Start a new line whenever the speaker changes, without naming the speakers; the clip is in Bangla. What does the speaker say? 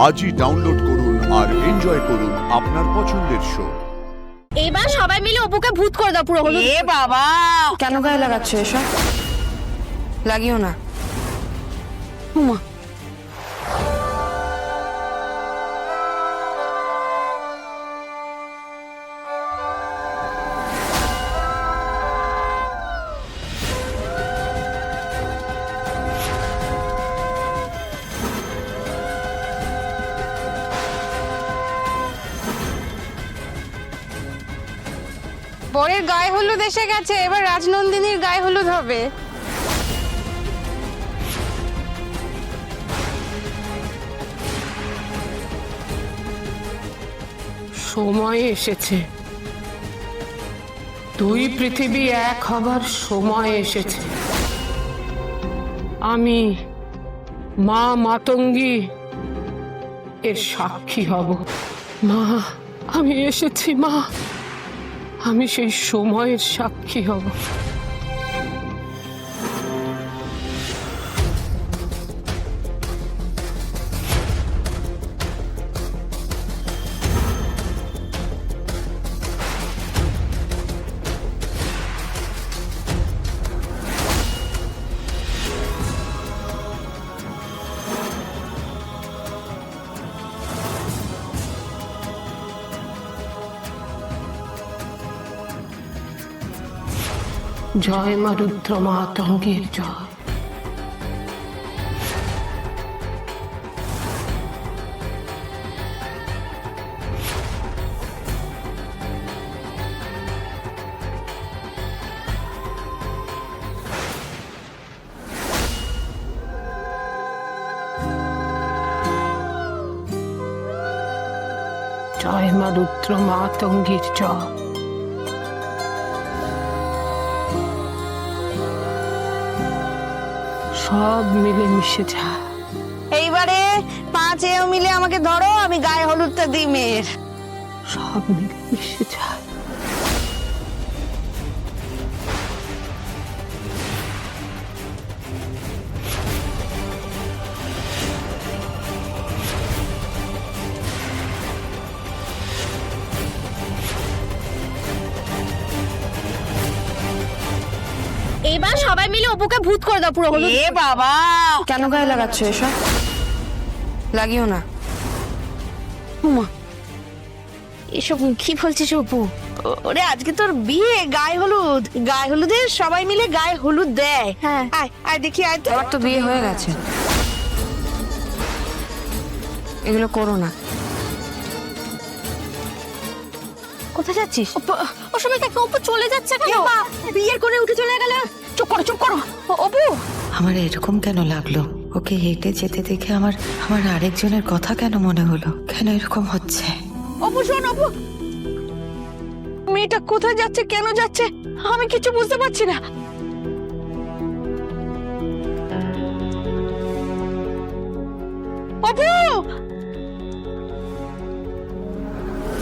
আজই ডাউনলোড করুন আর এনজয় করুন আপনার পছন্দের শো।
এবার সবাই মিলে অপুকে ভূত করে দাও পুরো হলুদ।
এ বাবা,
কেন গায়ে লাগাচ্ছ এসব? লাগিও না।
উমা,
বরের গায়ে হলুদ এসে গেছে, এবার রাজনন্দিনীর গায়ে হলুদ হবে।
সময় এসেছে, দুই পৃথিবী এক হবার সময় এসেছে। আমি মা মাতঙ্গী এর সাক্ষী হব। মা, আমি এসেছি মা, আমি সেই সময়ের সাক্ষী হব। জয় মা রুদ্র মাতঙ্গীর জয়। জয় মা রুদ্র মাতঙ্গীর জয়। সব মিলে মিশে যায়।
এইবারে পাঁচেও মিলে আমাকে ধরো, আমি গায়ে হলুদটা দিই মেয়ের।
সব মিলে মিশে যায়।
এবার সবাই মিলে অপুকে ভূত করে দাও পুরো হলুদ।
এ বাবা,
কেন গায়ে লাগাচ্ছ এসব? লাগিও না।
উমা, এসব কি বলছিস অপু?
ওরে আজকে তোর বিয়ে, গায়ে হলুদ। গায়ে হলুদে সবাই মিলে গায়ে হলুদ দেয়।
হ্যাঁ।
আয় আয় দেখি, আয় তো।
আমার তো বিয়ে হয়ে গেছে, এগুলো করো না।
কোথায় যাচ্ছিস? ও সময় দেখো অপু চলে যাচ্ছে কেন? বিয়ের করে উঠে চলে গেল। চুপ করো চুপ করো। অপু,
আমার এরকম কেন লাগলো? ওকে হেঁটে যেতে দেখে আমার আমার আরেকজনের কথা কেন মনে হলো? কেন এরকম হচ্ছে?
অপু শোন, অপু, মেয়েটা কোথায় যাচ্ছে, কেন যাচ্ছে আমি কিছু বুঝতে পারছি না।